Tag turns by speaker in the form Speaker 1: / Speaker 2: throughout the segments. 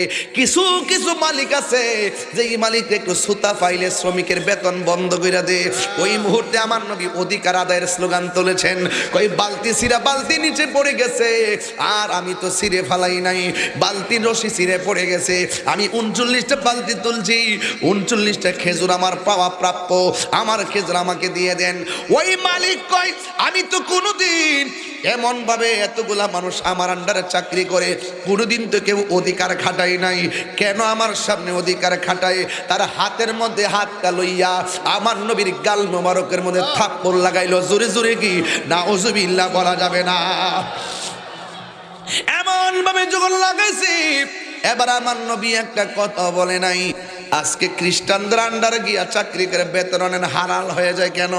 Speaker 1: কিছু কিছু মালিক আছে যে এই মালিক একটু সুতা পাইলে শ্রমিকের বেতন বন্ধ করে দে। ওই মুহূর্তে আমার নবী অধিকার আদায়ের স্লোগান তুলেছেন, কই বালতি ছিঁড়া বালতি নিচে পড়ে গেছে, আর আমি তো ছিঁড়ে ফালাই নাই, বালতির রশি ছিঁড়ে পড়ে গেছে, আমি 39টা বালতি তুলছি, 39টা খেজুর আমার পাওয়া প্রাপ্য, আমার খেজুর আমাকে দিয়ে দেন। ওই মালিক কয়, আমি তো কোনোদিন এমন ভাবে এতগুলা মানুষ আমার আন্ডারে চাকরি করে কোনোদিন তো কেউ অধিকার খাটাই নাই, কেন আমার সামনে অধিকার খাটায়? তার হাতের মধ্যে হাতটা লইয়া আমার নবীর গাল মোবারকের মধ্যে থাপ্পড় লাগাইলো। জোরে জোরে কি নাউজুবিল্লাহ বলা যাবে না? এমন ভাবে যখন লাগাইছি, এবার আমার নবী একটা কথা বলে নাই, আজকে খ্রিস্টানদের আন্ডারে গিয়া চাকরি করে বেতন নেন হালাল হয়ে যায় কেন?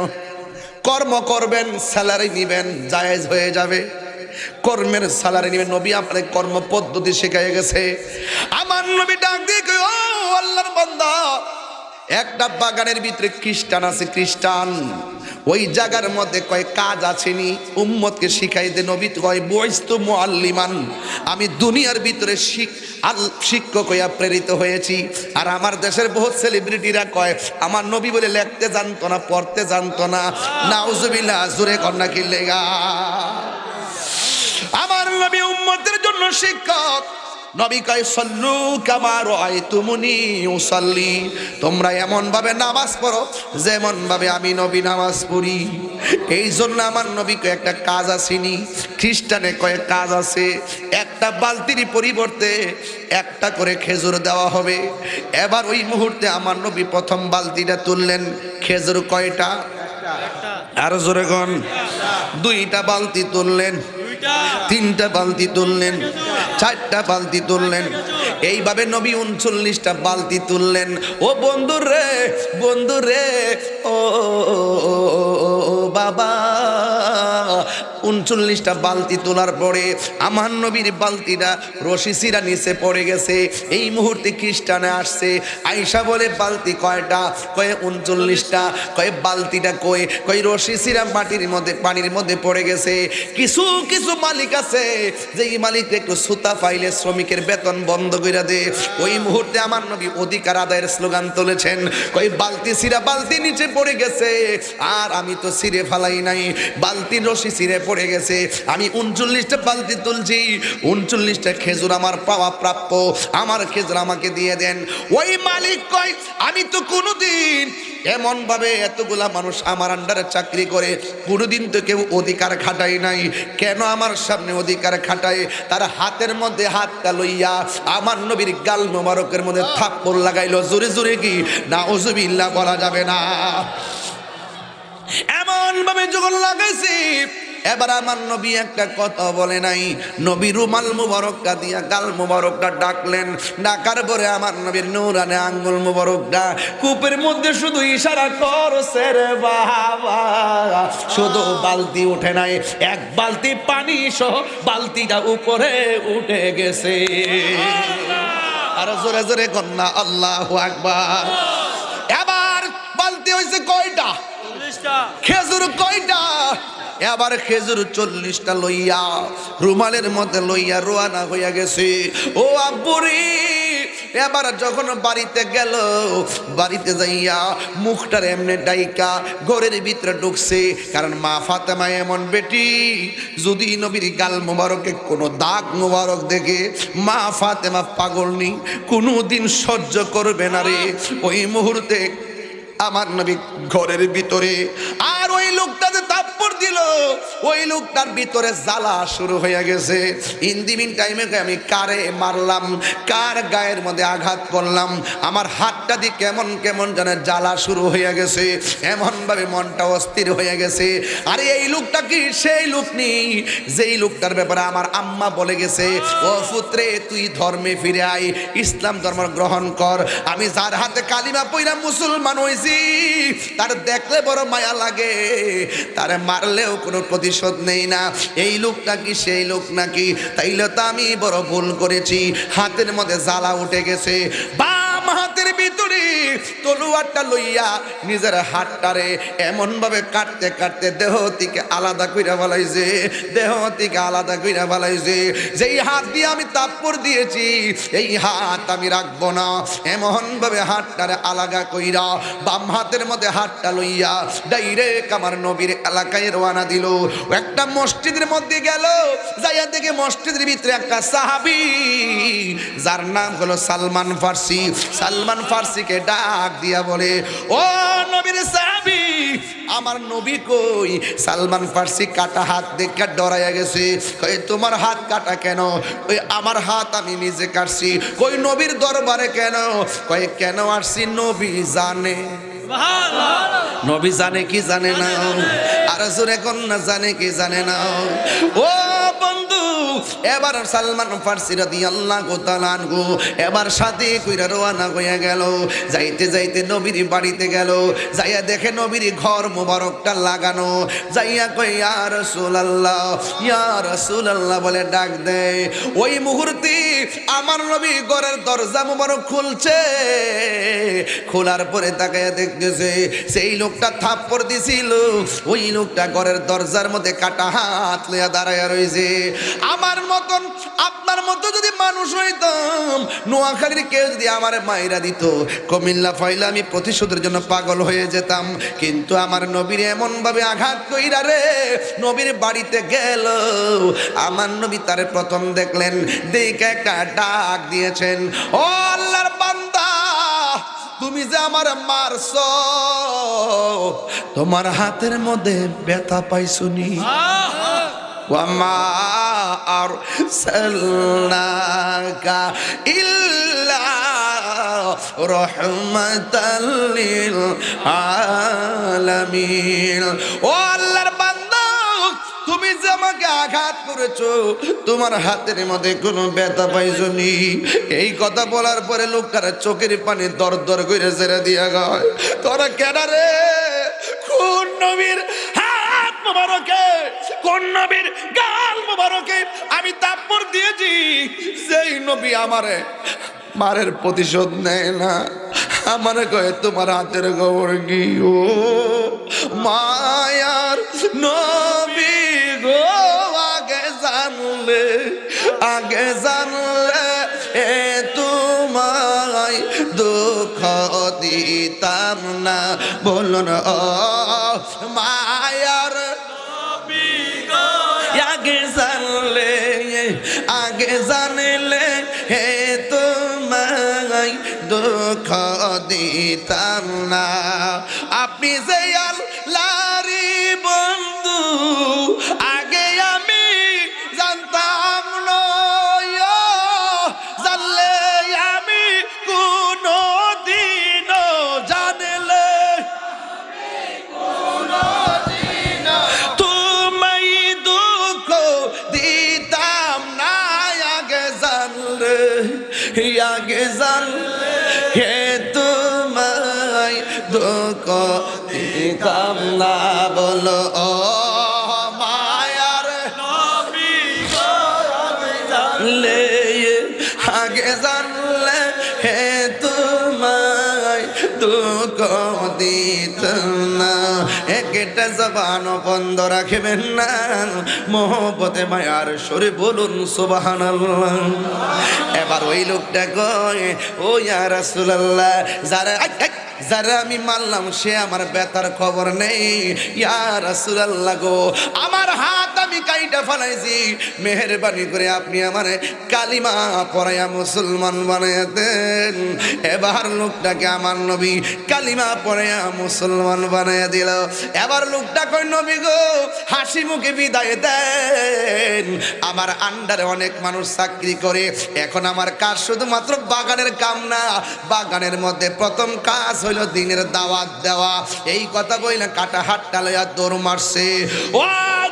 Speaker 1: কর্ম করবেন, স্যালারি নিবেন, জায়েজ হয়ে যাবে। কর্মের স্যালারি নিবেন, নবী আপনার কর্ম পদ্ধতি শিখাই গেছে। আমার নবী ডাক দিয়ে কই, ও আল্লাহর বান্দা, একটা বাগানের ভিতরে খ্রিস্টান আছে, খ্রিস্টান ওই জায়গার মধ্যে কয় কাজ আসেনি, উম্মতকে শিখাই দে। নবী কয় বয়স্তু মুআল্লিমান, আমি দুনিয়ার ভিতরে শিক্ষক হইয়া প্রেরিত হয়েছি। আর আমার দেশের বহুত সেলিব্রিটিরা কয় আমার নবী বলে লিখতে জানতো না, পড়তে জানতো না। নাউজুবিল্লাহ, জোরে কন্যা কি লেগা? আমার নবী উম্মতের জন্য শিক্ষক। নবী কয় সল্লু কামা রাআইতুমুনি উসাল্লি, তোমরা এমন ভাবে নামাজ পড়ো যেমন ভাবে আমি নবী নামাজ পড়ি। এই জন্য আমার নবীকে একটা কাজ আসেনি, খ্রিস্টানে কয় কাজ আছে, একটা বালতির পরিবর্তে একটা করে খেজুর দেওয়া হবে। এবার ওই মুহূর্তে আমার নবী প্রথম বালতিটা তুললেন, খেজুর কয়টা? আরো জোরে কোন? 2টা বালতি তুললেন, 3টা বালতি তুললেন, 4টা বালতি তুললেন, এইভাবে নবী 39টা বালতি তুললেন। ও বন্ধু রে, বন্ধু রে, ও বাবা, 39টা বালতি তোলার পরে আমার নবীর বালতিটা রশি ছিঁড়া নিচে পড়ে গেছে। এই মুহূর্তে খ্রিস্টানে আসছে, আয়েশা বলে বালতি কয়টা? কয়ে 39টা। কয়ে বালতিটা কই? কই রশি ছিঁড়া মাটির মধ্যে পানির মধ্যে পড়ে গেছে। কিছু কিছু মালিক আছে যে এই মালিক একটু সুতা পাইলে শ্রমিকের বেতন বন্ধ করে দে। ওই মুহূর্তে আমার নবী অধিকার আদায়ের স্লোগান তুলেছেন, কই বালতি ছিঁড়া বালতি নিচে পড়ে গেছে, আর আমি তো ছিঁড়ে ফালাই নাই, বালতির রশি ছিঁড়ে পড়ে গেছে, আমি 39টা বালতি তুলছি, 39টা খেজুর আমার পাওয়া প্রাপ্য, আমার খেজুর আমাকে দিয়ে দেন। ওই মালিক কয়, আমি তো কোনোদিন এমন ভাবে এতগুলা মানুষ আমার আন্ডারে চাকরি করে কোনোদিন তো কেউ অধিকার খাটাই নাই, কেন আমার সামনে অধিকার খাটায়? তার হাতের মধ্যে হাতটা লইয়া আমার নবীর গাল মোবারকের মধ্যে থাপ্পড় লাগাইলো। জোরে জোরে কি নাউজুবিল্লাহ বলা যাবে না? এমন ভাবে যখন লাগাইছি, এবার আমার নবী একটা কথা বলে নাই, নবী রুমাল মুবারকটা দিয়া গাল মুবারকটা ডাকলেন। ডাকার পরে আমার নবীর নূরানে আঙ্গুল মুবারকটা কূপের মধ্যে শুধু ইশারা করছে রে বাবা, শুধু বালতি উঠে নাই, এক বালতি পানি সহ বালতিটা উপরে উঠে গেছে। আর জোরে জোরে কন্যা আল্লাহু আকবার। এবার বালতি হয়েছে কয়টা? খেজুর কয়টা? এবার খেজুর 40টা লইয়া রুমালের মধ্যে লইয়া রোয়ানা হইয়া গেছে। ও আব্বুরি, এবার যখন বাড়িতে গেল, বাড়িতে যাইয়া মুখটার এমনি ডাইকা ঘরের ভিতরে ঢুকছে, কারণ মা ফাতেমা এমন বেটি, যদি নবীর গাল মোবারকে কোনো দাগ মোবারক দেখে মা ফাতেমা পাগল নি, কোনোদিন সহ্য করবে না রে। ওই মুহূর্তে আমার নবী ঘরের ভিতরে, আর ওই লোকটা যে থাপ্পড় দিল, ওই লোকটার ভিতরে জ্বালা শুরু হয়ে গেছে। ইন দি মিন টাইমে আমি কারে মারলাম, কার গায়ের মধ্যে আঘাত করলাম, আমার হাতটা দিয়ে কেমন কেমন যেন জ্বালা শুরু হয়ে গেছে, এমন ভাবে মনটা অস্থির হয়ে গেছে। আরে এই লোকটা কি সেই লোক নেই যেই লোকটার ব্যাপারে আমার আম্মা বলে গেছে, ও পুত্রে তুই ধর্মে ফিরে আয়, ইসলাম ধর্ম গ্রহণ কর। আমি যার হাতে কালিমা পইরা মুসলমান হইছি, তার দেখলে বড় মায়া লাগে, তারে মারলেও কোনো প্রতিশোধ নেই না। এই লোকটা কি সেই লোক নাকি? তাইলে তো আমি বড় ভুল করেছি। হাতের মধ্যে জ্বালা উঠে গেছে, বাম হাতের ভিতরে তলোয়ারটা লইয়া নিজের হাতটারে এমন ভাবে কাটতে কাটতে দেহ থেকে আলাদা কইরা ফেলাইছে, দেহ থেকে আলাদা কইরা ফেলাইছে। যেই হাত দিয়ে আমি তাপ্পর দিয়েছি এই হাত আমি রাখবো না, এমন ভাবে হাতটারে আলাদা কইরা বাম হাতের মধ্যে হাতটা লইয়া ডাইরেক্ট আমার নবীর এলাকায় রওনা দিল। একটা মসজিদের মধ্যে গেল, যাইয়া দেখে মসজিদের ভিতরে একটা সাহাবী যার নাম হলো সালমান ফার্সি। সালমান ফার্সিকে ডাক দিয়া বলে, ও নবীর সাহাবী, আমার নবী কই? সালমান ফার্সি কাটা হাত দেখে ডরাইয়া গেছে। কই তোমার হাত কাটা কেন? ওই আমার হাত আমি নিজে কাটছি। কই নবীর দরবারে কেন? কই কেন আসছি নবী জানে। নবী জানে কি জানে না? আর জোরে কন্যা জানে কি জানে না? ও বন্ধু, এবার সালমান ফার্সি রাদিয়াল্লাহু তাআলা আনহু এবার সাথে কইরা রওনা হইয়া গেল। যাইতে যাইতে নবীর বাড়িতে গেল, যাইয়া দেখে নবীর ঘর মোবারকটা লাগানো। যাইয়া কই ইয়া রাসূলুল্লাহ, ইয়া রাসূলুল্লাহ বলে ডাক দেয়। ওই মুহূর্তে আমার নবী ঘরের দরজা মোবারক খুলছে। খোলার পরে তাকায়া দেখতেছে সেই লোকটা থাপ্পড় দিছিল, ওই লোকটা ঘরের দরজার মধ্যে কাটা হাত লইয়া দাঁড়াইয়া রইছে। আমার মতন আপনার মতো যদি মানুষ হইতাম, নোয়াখালীর কেউ যদি আমার মাইরা দিত, কুমিল্লা ফাইলে আমি প্রতিশোধের জন্য পাগল হয়ে যেতাম। কিন্তু আমার নবীর এমন ভাবে আঘাত কইরা রে, নবীর বাড়িতে গেল। আমার নবী তারে প্রথম দেখলেন, দেখে একটা ডাক দিয়েছেন, ও আল্লাহর বান্দা, তুমি যে আমার মারছ, তোমার হাতের মধ্যে ব্যথা পাইছুনি? ওয়ামা আরসালনাকা ইল্লা রাহমাতাল লিল আলামিন। ও আল্লাহর বান্দা, তুমি যে আমাকে আঘাত করেছো, তোমার হাতের মধ্যে কোনো ব্যথা পাইছনি? এই কথা বলার পরে লোকটার চোখের পানি দর দর করে ছেড়ে দিয়া গয়। তোরা কেডা রে? কোন নবীর হাত মোবারকে, কোন নবীর গাল মোবারকে আমি তাপ্পড় দিয়েছি, সেই নবী আমারে মারের প্রতিশোধ নেয় না? আমারে কয়ে তোমার হাতের খবর কি? ও মায়ার নবী গো, আগে জানলে, আগে জানলে এ তোমায় দুঃখ দিতাম না। বলুন ও মায়ার নবী গো, আগে জানলে, আগে জানলে হে তোমায় দুঃখ দিতাম না। আপনি যে আল্লাহরই বন্ধু, আগে আমি জানতাম না। জানলে আমি কোনদিনও, জানলে তোমায় দুঃখ দিতাম না। আগে জানলে, আগে জানলে হে তোমায় দুঃখ দিতাম না। বলো ও মায়ার নবী গো, জানলে, আগে জানলে হে তোমায় দুঃখ দিতাম না। একটা জবান বন্ধ রাখবেন না, মোহব্বতে মায়ার সুরে বলুন সুবহানাল্লাহ। এবার ওই লোকটা কয়, ও ইয়া রাসূলুল্লাহ, যারা আমি মারলাম সে আমার ব্যথার খবর নেই। ইয়া রাসূলুল্লাহ গো, আমার হাত আমি কাইটা ফেলাইছি, মেহেরবানি করে আপনি আমারে কালিমা পড়াইয়া মুসলমান বানাইয়া দেন। এবার লোকটাকে আমার নবী কালিমা পড়াইয়া মুসলমান বানাইয়া দিল। এবার লোকটা কই, নবী গো হাসি মুখে বিদায় দেন। আমার আন্ডারে অনেক মানুষ চাকরি করে, এখন আমার কাজ শুধুমাত্র বাগানের কাম না, বাগানের মধ্যে প্রথম কাজ হইল দিনের দাওয়াত দেওয়া। এই কথা বইলে কাটা হাতটা লইয়া দৌড় মারছে। ও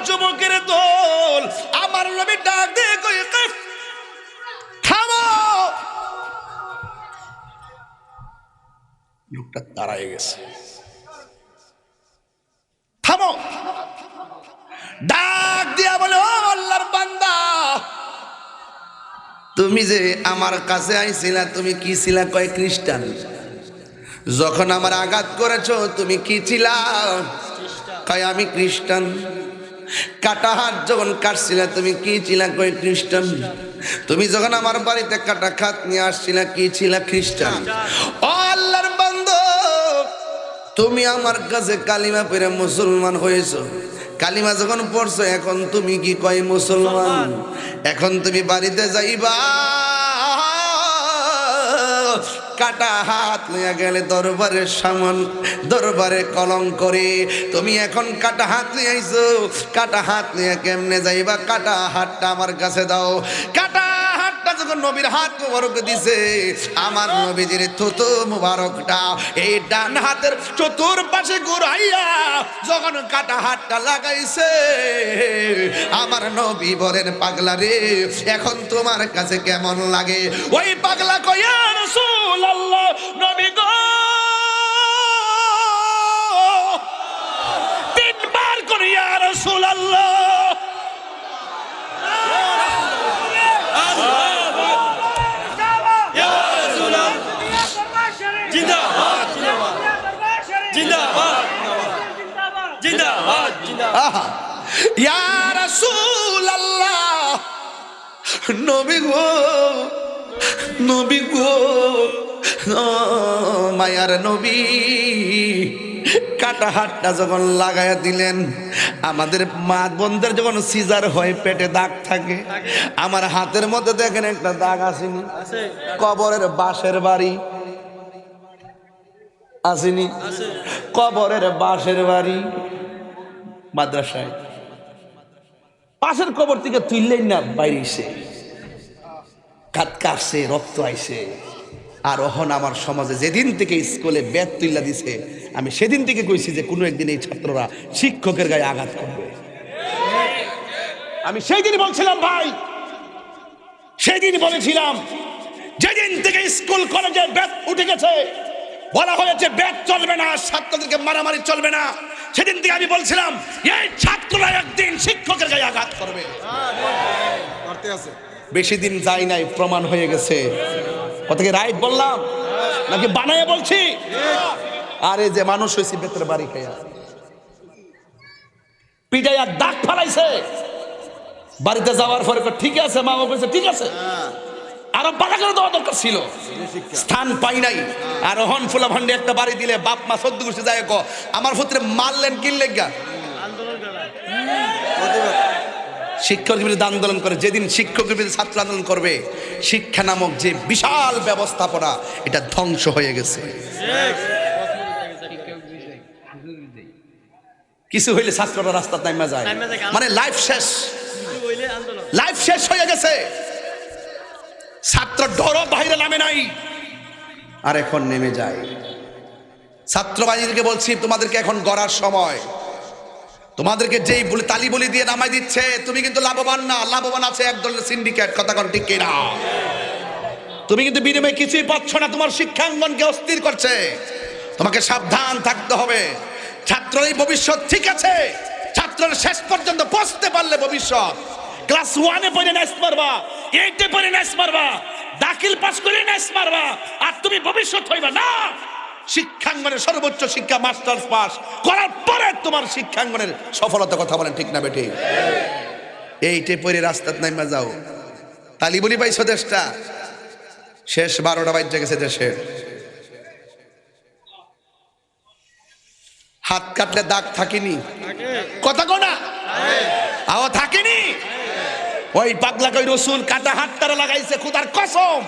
Speaker 1: যুবকের দল, আমার নবী ডাক দিয়ে কই, থামো। লোকটা দাঁড়ায় গেছে, থামো। ডাক দিয়া বলে, ও আল্লাহর বান্দা, তুমি যে আমার কাছে আইছিলা, তুমি কি ছিলা? কয় খ্রিস্টান। যখন আমার আঘাত করেছো তুমি কি ছিলা? কয় আমি খ্রিস্টান। কাটা হাত যখন কাটছিলা তুমি কি ছিলা? কয় খ্রিস্টান। তুমি যখন আমার বাড়িতে কাটা খাত নিয়ে আসছিলা কি ছিলা? খ্রিস্টান। ও আল্লাহর বান্দা, তুমি আমার কাছে কালিমা পড়ে মুসলমান হয়েছো। কালিমা যখন পড়ছো এখন তুমি কি কয়? মুসলমান। এখন তুমি বাড়িতে যাইবা, কাটা হাত নিয়ে গেলে দরবারের সামন, দরবারে কলঙ্ক করে। তুমি এখন কাটা হাত নিয়ে আইছো, কাটা হাত নিয়ে কেমনে যাইবা? কাটা হাতটা আমার কাছে দাও। কাটা হাতটা যখন নবীর হাত মোবারক দিছে, আমার নবীজির থুতু মোবারকটা এই ডান হাতের চতুর্পাশে ঘুরাইয়া যখন কাটা হাতটা লাগাইছে, আমার নবী বলেন পাগলা রে এখন তোমার কাছে কেমন লাগে? ওই পাগলা কয় ইয়া রাসূলুল্লাহ, নবী গো, তিনবার করে ইয়া রাসূলুল্লাহ। ইয়া রাসূলুল্লাহ, নবী গো, নবী গো, মায়ার নবী। কাটা হাতটা যখন লাগাইয়া দিলেন, আমাদের মা বোনদের যখন সিজার হয় পেটে দাগ থাকে, আমার হাতের মধ্যে দেখেন একটা দাগ আসেনি? কবরের বাঁশের বাড়ি আসেনি? কবরের বাঁশের বাড়ি মাদ্রাসায় পাশের কবর থেকে তুললেন না, বাইরে এসে কাট কাটছে, রক্ত আইছে। আর ওহন আমার সমাজে যেদিন থেকে স্কুলে ব্যাট তুইলা দিছে, আমি সেদিন থেকে কইছি যে কোনো একদিন এই ছাত্ররা শিক্ষকের গায়ে আঘাত করবে। আমি সেই দিন বলছিলাম ভাই, সেদিন বলেছিলাম, যেদিন থেকে স্কুল কলেজে ব্যাট উঠে গেছে, বলা হয়েছে ব্যাট চলবে না, ছাত্রদেরকে মারামারি চলবে না, সেদিন থেকে আমি বলছিলাম এই ছাত্ররা একদিন শিক্ষকের গায়ে আঘাত করবে। বেশি দিন যাই নাই, প্রমাণ হয়ে গেছে। কথাকে রাইট বললাম নাকি বানায় বলছি? আরে যে মানুষ হয়েছে বেতের বাড়ি খাইয়া পিটাইয়া দাগ ফালাইছে, বাড়িতে যাওয়ার পরে ঠিক আছে, মা বাবা বলছে ঠিক আছে, আরো বাধা করে দেওয়া দরকার ছিল, স্থান পাই নাই। আর হন ফুলা ভান্ডে একটা বাড়ি দিলে বাপ মা সদ্য করছে যায় ক আমার পুত্রে মারলেন কিনলেন গা। শিক্ষকের বিরুদ্ধে আন্দোলন করে, যেদিন শিক্ষকের বিরুদ্ধে ছাত্র আন্দোলন করবে, শিক্ষা নামক যে বিশাল ব্যবস্থাপনা এটা ধ্বংস হয়ে গেছে। কিছু হইলে ছাত্ররা রাস্তা নামা যায়, মানে লাইফ শেষ, লাইফ শেষ হয়ে গেছে। ছাত্র ডরও বাইরে নামে নাই, আর এখন নেমে যায়। ছাত্রবাদীদেরকে বলছি তোমাদেরকে এখন গড়ার সময়। তোমাদেরকে যেই বলে তালি বলি দিয়ে নামাই দিচ্ছে, তুমি কিন্তু লাভবান না, লাভবান আছে এক ধরনের সিন্ডিকেট। কথা কোন ঠিক কিনা? তুমি কিন্তু বিনিময়ে কিছুই পাচ্ছ না, তোমার শিক্ষাঙ্গনকে অস্থির করছে। তোমাকে সাবধান থাকতে হবে। ছাত্রই ভবিষ্যৎ, ঠিক আছে, ছাত্রের শেষ পর্যন্ত পৌঁছতে পারলে ভবিষ্যৎ। ক্লাস 1-এ পড়ে নাইস মারবা, 8-এ পড়ে নাইস মারবা, দাখিল পাস করে নাইস মারবা, আর তুমি ভবিষ্যৎ হইবা না। শিক্ষাঙ্গনের সর্বোচ্চ শিক্ষা মাস্টার্স পাস করার পরে তোমার শিক্ষাঙ্গনের সফলতা। কথা বলেন ঠিক না বেটি? এইটে পরে রাস্তাত নাইমা যাও, তালি বলি পাইছো দেশটা শেষ। 12টা বাজে গেছে দেশের। হাত কাটলে দাগ থাকেনি? কথা কোনা আও থাকেনি? ওই পাগলা কই রসুল কাটা হাত তারা লাগাইছে, খোদার কসম